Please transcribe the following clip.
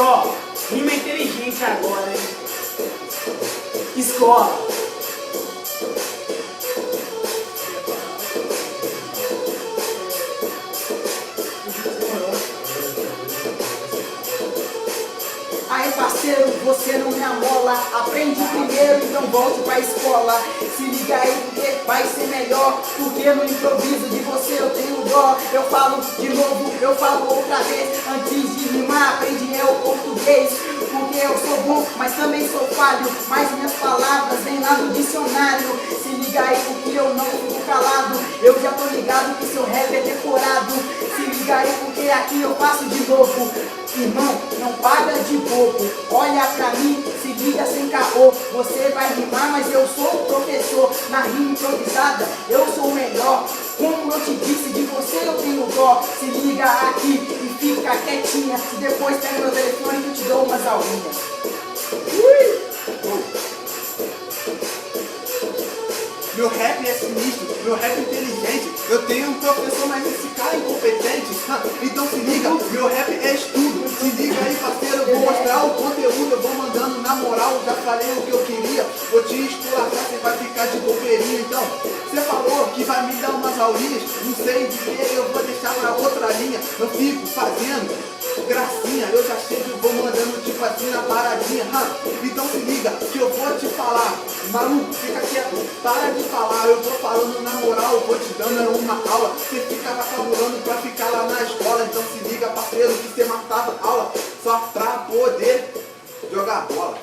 só, rima inteligente agora, hein? Escola. Aí parceiro, você não me amola. Aprende primeiro, então volte pra escola. Se liga aí porque vai ser melhor. Porque no improviso de você eu tenho dó. Eu falo de novo, eu falo outra vez. Antes de rimar, aprendi o português. Porque eu sou bom, mas também sou falho. Mas minhas palavras vêm lá no dicionário. Se liga aí porque eu não fico calado. Eu já tô ligado que seu rap é decorado. Se liga aí porque aqui eu faço de novo. Irmão, não paga de bobo. Olha pra mim, se liga sem caô. Você vai rimar, mas eu sou o professor. Na rima improvisada, eu sou o melhor. Como eu te disse, de você eu tenho dó. Se liga aqui e fica quietinha. E depois pega meu telefone que eu te dou umas aulinhas. Meu rap é sinistro, meu rap é inteligente. Eu tenho um professor, mas esse cara é incompetente. Então se liga, meu rap é estudo. Se liga aí, parceiro, eu vou mostrar o conteúdo. Eu vou mandando na moral, já falei o que eu queria. Vou te esculachar, você vai ficar de bobeirinha. Então, você falou que vai me dar umas aulinhas. Não sei de que eu vou deixar pra outra linha. Eu fico fazendo gracinha, eu já chego e vou mandando tipo assim na paradinha. Então se liga que eu vou te falar. Maluco, fica quieto, para de falar. Eu vou falando na moral, eu vou te dando uma aula. Você ficava cabulando pra ficar lá na escola. Então se liga, parceiro, que você matava aula só pra poder jogar bola.